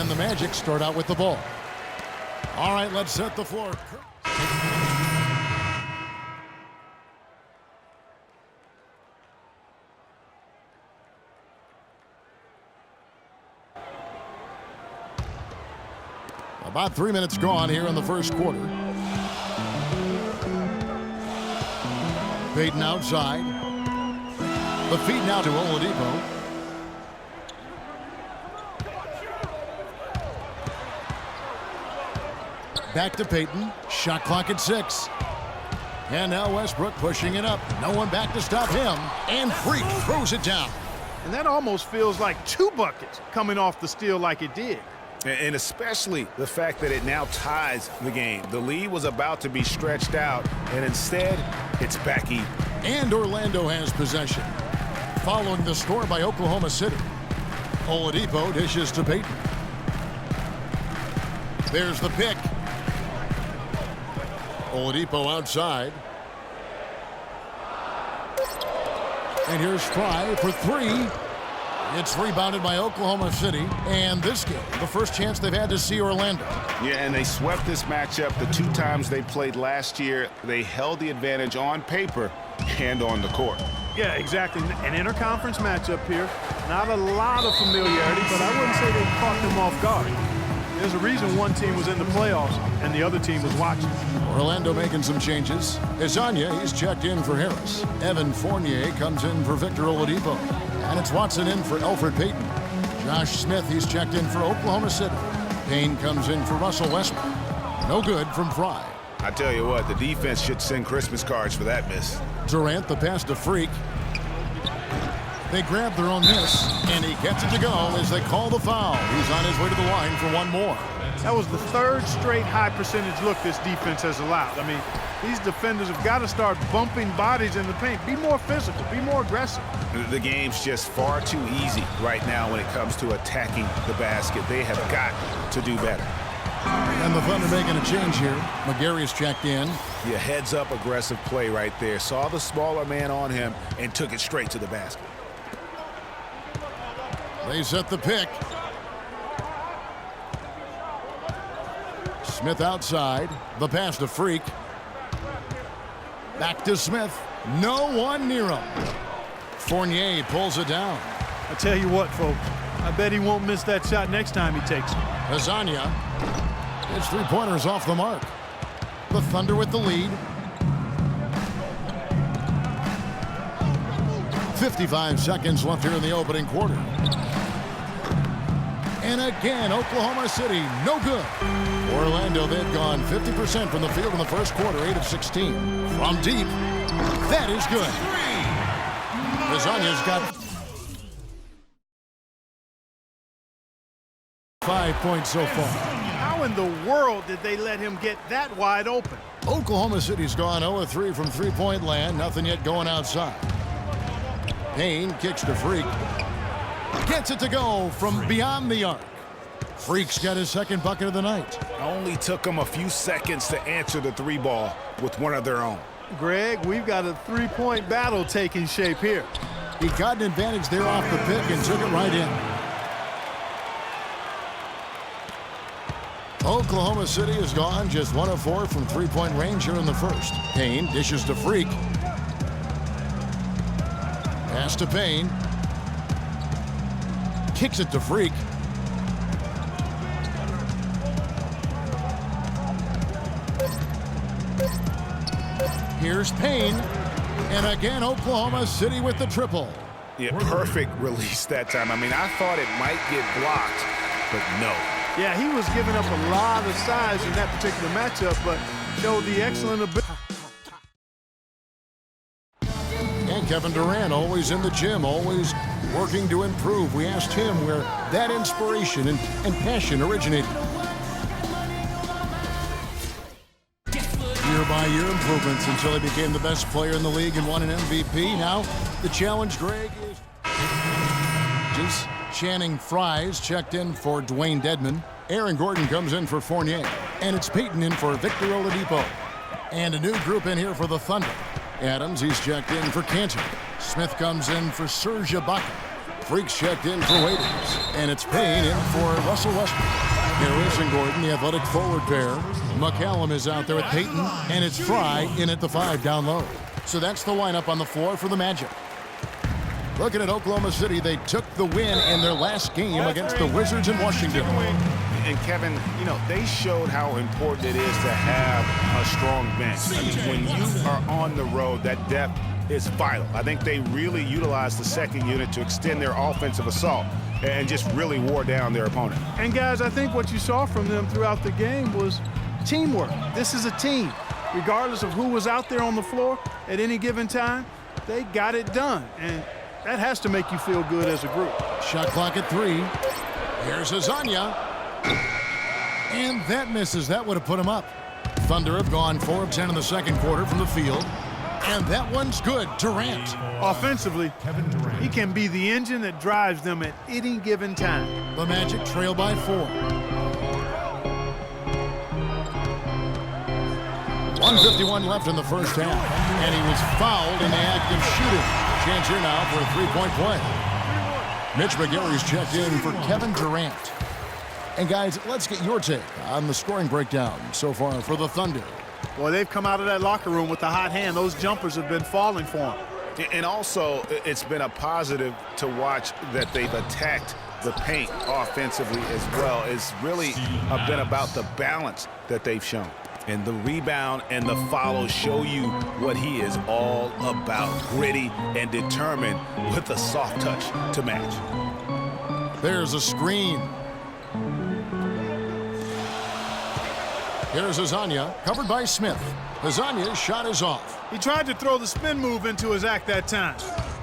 And the Magic start out with the ball. All right, let's set the floor. About 3 minutes gone here in the first quarter. Payton outside. The feed now to Oladipo. Back to Payton. Shot clock at 6. And now Westbrook pushing it up. No one back to stop him. And Freak throws it down. And that almost feels like 2 buckets coming off the steal like it did. And especially the fact that it now ties the game. The lead was about to be stretched out, and instead, it's back even. And Orlando has possession. Following the score by Oklahoma City. Oladipo dishes to Payton. There's the pick. Oladipo outside. And here's Fry for 3. It's rebounded by Oklahoma City. And this game, the first chance they've had to see Orlando. Yeah, and they swept this matchup the 2 times they played last year. They held the advantage on paper and on the court. Yeah, exactly. An interconference matchup here. Not a lot of familiarity, but I wouldn't say they caught them off guard. There's a reason one team was in the playoffs and the other team was watching. Orlando making some changes. Isanya, he's checked in for Harris. Evan Fournier comes in for Victor Oladipo. And it's Watson in for Elfrid Payton. Josh Smith, he's checked in for Oklahoma City. Payne comes in for Russell Westbrook. No good from Fry. I tell you what, the defense should send Christmas cards for that miss. Durant, the pass to Freak. They grab their own miss, and he gets it to go as they call the foul. He's on his way to the line for one more. That was the 3rd straight high percentage look this defense has allowed. I mean, these defenders have got to start bumping bodies in the paint. Be more physical, be more aggressive. The game's just far too easy right now when it comes to attacking the basket. They have got to do better. And the Thunder making a change here. McGary's checked in. Yeah, heads-up aggressive play right there. Saw the smaller man on him and took it straight to the basket. They set the pick. Smith outside. The pass to Freak. Back to Smith. No one near him. Fournier pulls it down. I tell you what, folks. I bet he won't miss that shot next time he takes it. Isanya. His 3-pointers off the mark. The Thunder with the lead. 55 seconds left here in the opening quarter. And again, Oklahoma City, no good. Orlando, they've gone 50% from the field in the first quarter, 8 of 16. From deep, that is good. Isanya's got 5 points so far. How in the world did they let him get that wide open? Oklahoma City's gone 0 of 3 from three-point land. Nothing yet going outside. Payne kicks to Freak. Gets it to go from beyond the arc. Freak's got his 2nd bucket of the night. Only took them a few seconds to answer the 3 ball with one of their own. Greg, we've got a 3-point battle taking shape here. He got an advantage there off the pick and took it right in. Oklahoma City has gone just 1 of 4 from three-point range here in the first. Payne dishes to Freak. Pass to Payne. Kicks it to Freak. Here's Payne. And again, Oklahoma City with the triple. Yeah, perfect release that time. I mean, I thought it might get blocked, but no. Yeah, he was giving up a lot of size in that particular matchup, but showed the excellent ability. And Kevin Durant, always in the gym, always working to improve. We asked him where that inspiration and passion originated. Year-by-year improvements until he became the best player in the league and won an MVP. Now, the challenge, Greg, is... Channing Fry's checked in for Dwayne Dedman. Aaron Gordon comes in for Fournier. And it's Payton in for Victor Oladipo. And a new group in here for the Thunder. Adams, he's checked in for Cantor. Smith comes in for Serge Ibaka. Freak's checked in for Waiters. And it's Payne in for Russell Westbrook. Harris and Gordon, the athletic forward pair. McCallum is out there with Payton. And it's Fry in at the 5 down low. So that's the lineup on the floor for the Magic. Looking at Oklahoma City, they took the win in their last game against the Wizards in Washington. And Kevin, you know, they showed how important it is to have a strong bench. I mean, when you are on the road, that depth is vital. I think they really utilized the second unit to extend their offensive assault and just really wore down their opponent. And guys, I think what you saw from them throughout the game was teamwork. This is a team. Regardless of who was out there on the floor at any given time, they got it done. And that has to make you feel good as a group. Shot clock at 3. Here's Azania. And that misses. That would have put him up. Thunder have gone 4 of 10 in the second quarter from the field. And that one's good. Durant. Offensively, he can be the engine that drives them at any given time. The Magic trail by 4. 1:51 left in the first half. And he was fouled in the act of shooting. Chance here now for a 3-point play. Mitch McGary's checked in for Kevin Durant. And guys, let's get your take on the scoring breakdown so far for the Thunder. Boy, they've come out of that locker room with a hot hand. Those jumpers have been falling for them. And also, it's been a positive to watch that they've attacked the paint offensively as well. It's really been about the balance that they've shown. And the rebound and the follow show you what he is all about. Gritty and determined with a soft touch to match. There's a screen. Here's Azania, covered by Smith. Azania's shot is off. He tried to throw the spin move into his act that time.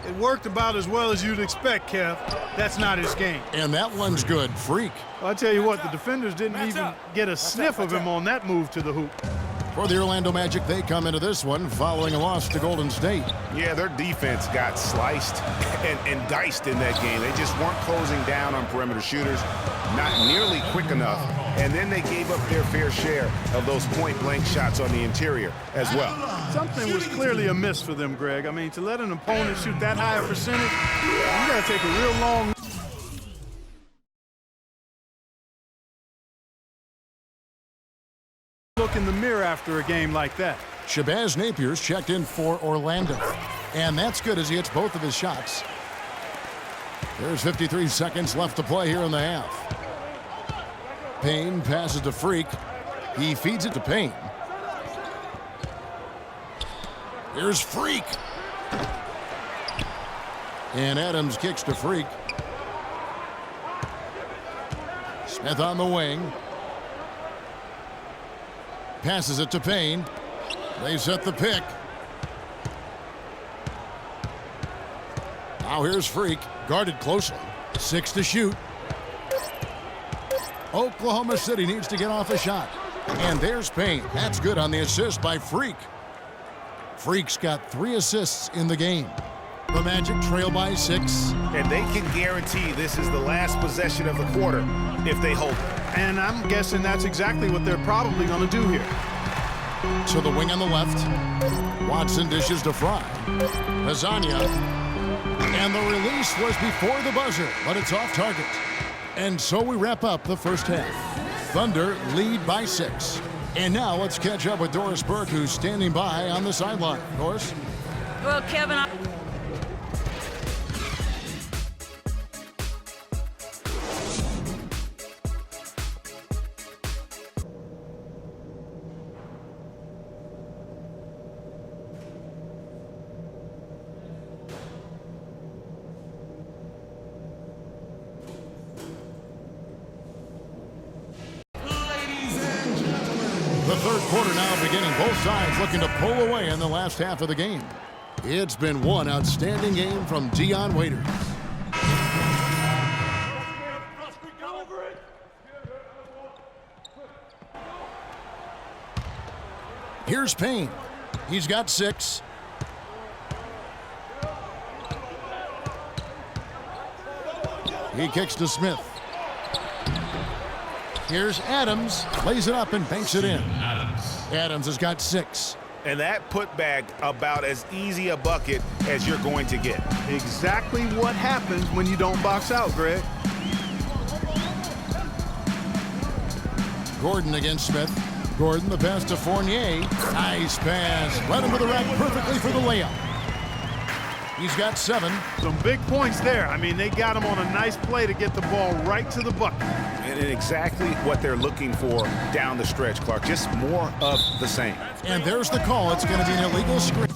It worked about as well as you'd expect, Kev. That's not his game. And that one's good. Freak. Well, I tell you what, the defenders didn't even get a sniff of him on that move to the hoop. For the Orlando Magic, they come into this one following a loss to Golden State. Yeah, their defense got sliced and diced in that game. They just weren't closing down on perimeter shooters, not nearly quick enough. And then they gave up their fair share of those point-blank shots on the interior as well. Something was clearly amiss for them, Greg. I mean, to let an opponent shoot that high a percentage, you got to take a real long look in the mirror after a game like that. Shabazz Napier's checked in for Orlando. And that's good as he hits both of his shots. There's 53 seconds left to play here in the half. Payne passes to Freak. He feeds it to Payne. Here's Freak. And Adams kicks to Freak. Smith on the wing. Passes it to Payne. They set the pick. Now here's Freak, guarded closely. 6 to shoot. Oklahoma City needs to get off a shot. And there's Payne. That's good on the assist by Freak. Freak's got 3 assists in the game. The Magic trail by 6. And they can guarantee this is the last possession of the quarter if they hold it. And I'm guessing that's exactly what they're probably going to do here. To the wing on the left. Watson dishes to Fry. Azania. And the release was before the buzzer, but it's off target. And so we wrap up the first half. Thunder lead by 6. And now let's catch up with Doris Burke, who's standing by on the sideline. Doris? Well, Kevin, The third quarter now beginning. Both sides looking to pull away in the last half of the game. It's been one outstanding game from Dion Waiters. Here's Payne. He's got 6. He kicks to Smith. Here's Adams. Lays it up and banks it in. Adams has got 6. And that putback about as easy a bucket as you're going to get. Exactly what happens when you don't box out, Greg. Gordon against Smith. Gordon, the pass to Fournier. Nice pass. Right into the rack perfectly for the layup. He's got 7. Some big points there. I mean, they got him on a nice play to get the ball right to the bucket. And exactly what they're looking for down the stretch, Clark. Just more of the same. And there's the call. It's going to be an illegal screen.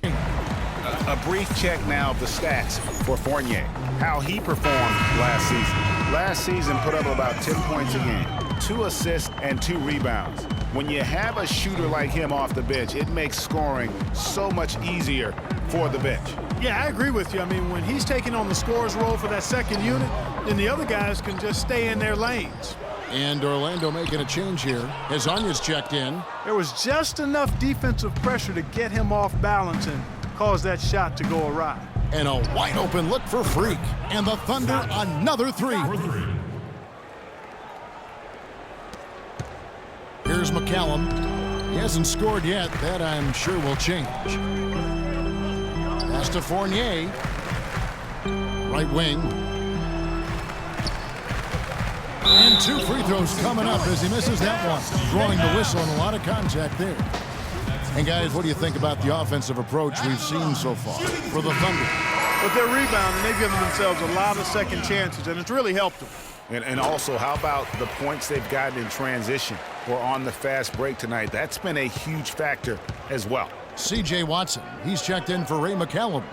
A brief check now of the stats for Fournier. How he performed last season. Last season put up about 10 points a game. 2 assists and 2 rebounds. When you have a shooter like him off the bench, it makes scoring so much easier for the bench. Yeah, I agree with you. I mean, when he's taking on the scorer's role for that second unit, then the other guys can just stay in their lanes. And Orlando making a change here. Hezonja's checked in. There was just enough defensive pressure to get him off balance and cause that shot to go awry. And a wide open look for Freak. And the Thunder another 3. Here's McCallum. He hasn't scored yet. That I'm sure will change. Pass to Fournier. Right wing. And 2 free throws coming up as he misses that one. Drawing the whistle and a lot of contact there. And guys, what do you think about the offensive approach we've seen so far for the Thunder? With their rebounding, they've given themselves a lot of second chances, and it's really helped them. And also, how about the points they've gotten in transition or on the fast break tonight? That's been a huge factor as well. C.J. Watson, he's checked in for Ray McCallum.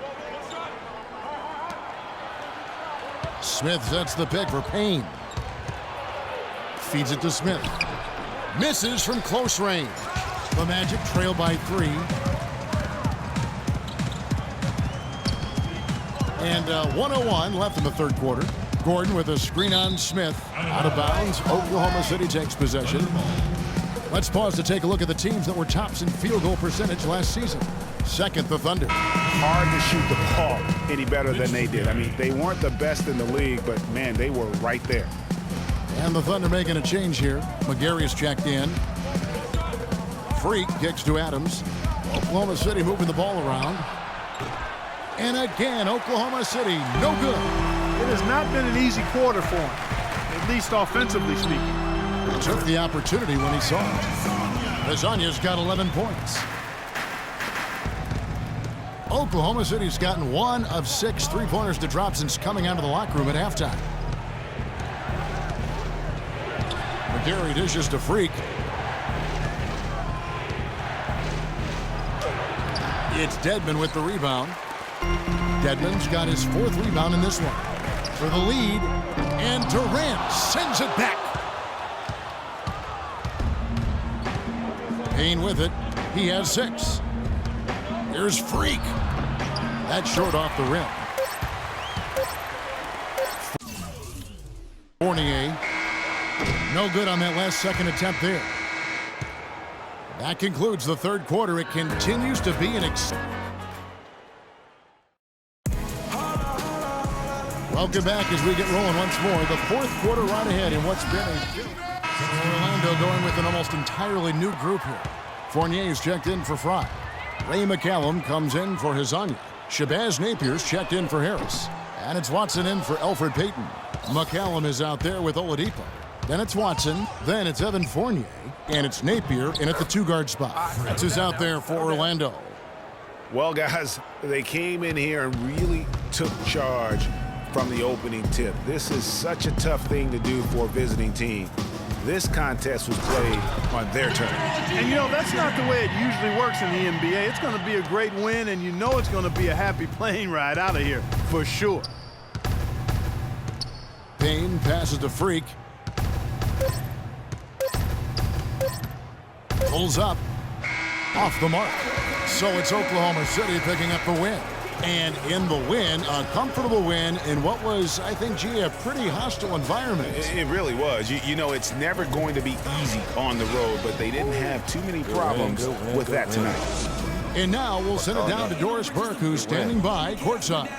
Smith sets the pick for Payne. Feeds it to Smith. Misses from close range. The Magic trail by 3. And 1:01 left in the third quarter. Gordon with a screen on Smith. Out of bounds. Oklahoma City takes possession. Let's pause to take a look at the teams that were tops in field goal percentage last season. Second, the Thunder. Hard to shoot the ball any better than they did. I mean, they weren't the best in the league, but, man, they were right there. And the Thunder making a change here. McGarry's checked in. Freak kicks to Adams. Oklahoma City moving the ball around. And again, Oklahoma City, no good. It has not been an easy quarter for him, at least offensively speaking. He took the opportunity when he saw it. Hezonja's got 11 points. Oklahoma City's gotten 1 of 6 three-pointers to drop since coming out of the locker room at halftime. McGarry dishes to Freak. It's Dedmon with the rebound. Dedmon's got his 4th rebound in this one. For the lead, and Durant sends it back. Payne with it. He has 6. Here's Freak. That's short off the rim. Fournier. No good on that last second attempt there. That concludes the third quarter. It continues to be an Welcome back as we get rolling once more. The fourth quarter right ahead in what's been Orlando going with an almost entirely new group here. Fournier's checked in for Fry. Ray McCallum comes in for Hezonja. Shabazz Napier's checked in for Harris. And it's Watson in for Elfrid Payton. McCallum is out there with Oladipo. Then it's Watson. Then it's Evan Fournier. And it's Napier in at the 2-guard spot. That's who's out there for Orlando. Well, guys, they came in here and really took charge from the opening tip. This is such a tough thing to do for a visiting team. This contest was played on their turn. And, you know, that's not the way it usually works in the NBA. It's going to be a great win, and you know it's going to be a happy plane ride out of here, for sure. Payne passes to Freak. Pulls up. Off the mark. So it's Oklahoma City picking up the win. And in the win, a comfortable win in what was, I think, a pretty hostile environment. It really was. You know, it's never going to be easy on the road, but they didn't have too many problems with that tonight. And now we'll send it down to Doris Burke, who's standing by courtside.